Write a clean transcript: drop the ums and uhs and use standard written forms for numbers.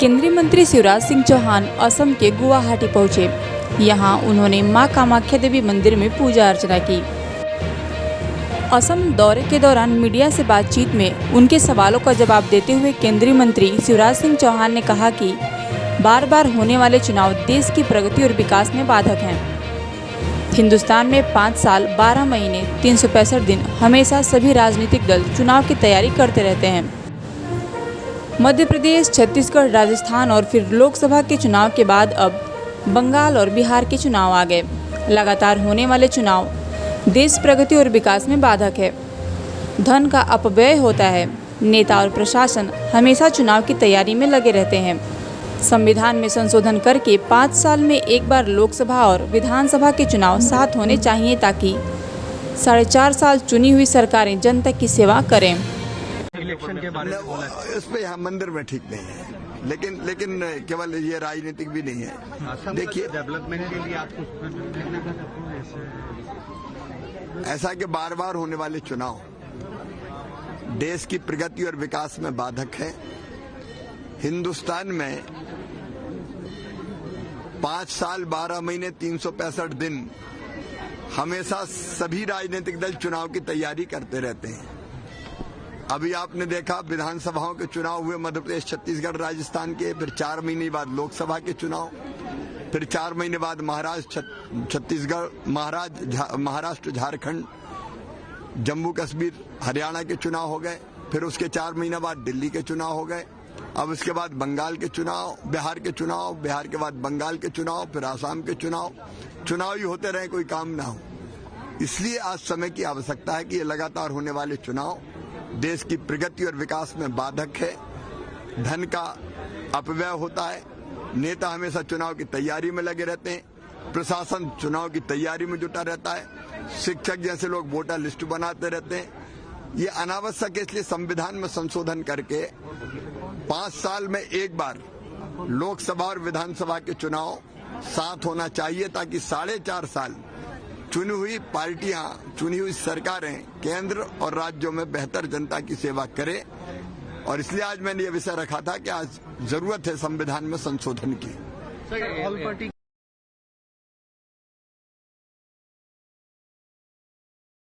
केंद्रीय मंत्री शिवराज सिंह चौहान असम के गुवाहाटी पहुंचे। यहां उन्होंने मां कामाख्या देवी मंदिर में पूजा अर्चना की। असम दौरे के दौरान मीडिया से बातचीत में उनके सवालों का जवाब देते हुए केंद्रीय मंत्री शिवराज सिंह चौहान ने कहा कि बार बार होने वाले चुनाव देश की प्रगति और विकास में बाधक हैं। हिंदुस्तान में 5 साल 12 महीने 365 दिन हमेशा सभी राजनीतिक दल चुनाव की तैयारी करते रहते हैं। मध्य प्रदेश, छत्तीसगढ़, राजस्थान और फिर लोकसभा के चुनाव के बाद अब बंगाल और बिहार के चुनाव आ गए। लगातार होने वाले चुनाव देश प्रगति और विकास में बाधक है। धन का अपव्यय होता है। नेता और प्रशासन हमेशा चुनाव की तैयारी में लगे रहते हैं। संविधान में संशोधन करके 5 साल में एक बार लोकसभा और विधानसभा के चुनाव साथ होने चाहिए ताकि 4.5 साल चुनी हुई सरकारें जनता की सेवा करें। इलेक्शन के बारे में बोला इस पे यहाँ मंदिर में ठीक नहीं है, लेकिन केवल ये राजनीतिक भी नहीं है। देखिए, डेवलपमेंट के लिए आपको ऐसा कि बार बार होने वाले चुनाव देश की प्रगति और विकास में बाधक है। हिंदुस्तान में 5 साल 12 महीने 365 दिन हमेशा सभी राजनीतिक दल चुनाव की तैयारी करते रहते हैं। अभी आपने देखा विधानसभाओं के चुनाव हुए मध्य प्रदेश, छत्तीसगढ़, राजस्थान के, फिर 4 महीने बाद लोकसभा के चुनाव, फिर 4 महीने बाद छत्तीसगढ़, महाराष्ट्र, झारखंड, जम्मू कश्मीर, हरियाणा के चुनाव हो गए, फिर उसके 4 महीने बाद दिल्ली के चुनाव हो गए, अब उसके बाद बंगाल के चुनाव, बिहार के चुनाव, बिहार के बाद बंगाल के चुनाव, फिर आसाम के चुनाव ही होते रहे, कोई काम ना हो। इसलिए आज समय की आवश्यकता है कि ये लगातार होने वाले चुनाव देश की प्रगति और विकास में बाधक है। धन का अपव्यय होता है। नेता हमेशा चुनाव की तैयारी में लगे रहते हैं। प्रशासन चुनाव की तैयारी में जुटा रहता है। शिक्षक जैसे लोग वोटर लिस्ट बनाते रहते हैं। ये अनावश्यक है। इसलिए संविधान में संशोधन करके 5 साल में एक बार लोकसभा और विधानसभा के चुनाव साथ होना चाहिए ताकि 4.5 साल चुनी हुई पार्टियां, चुनी हुई सरकारें केंद्र और राज्यों में बेहतर जनता की सेवा करें। और इसलिए आज मैंने ये विषय रखा था कि आज जरूरत है संविधान में संशोधन की। All party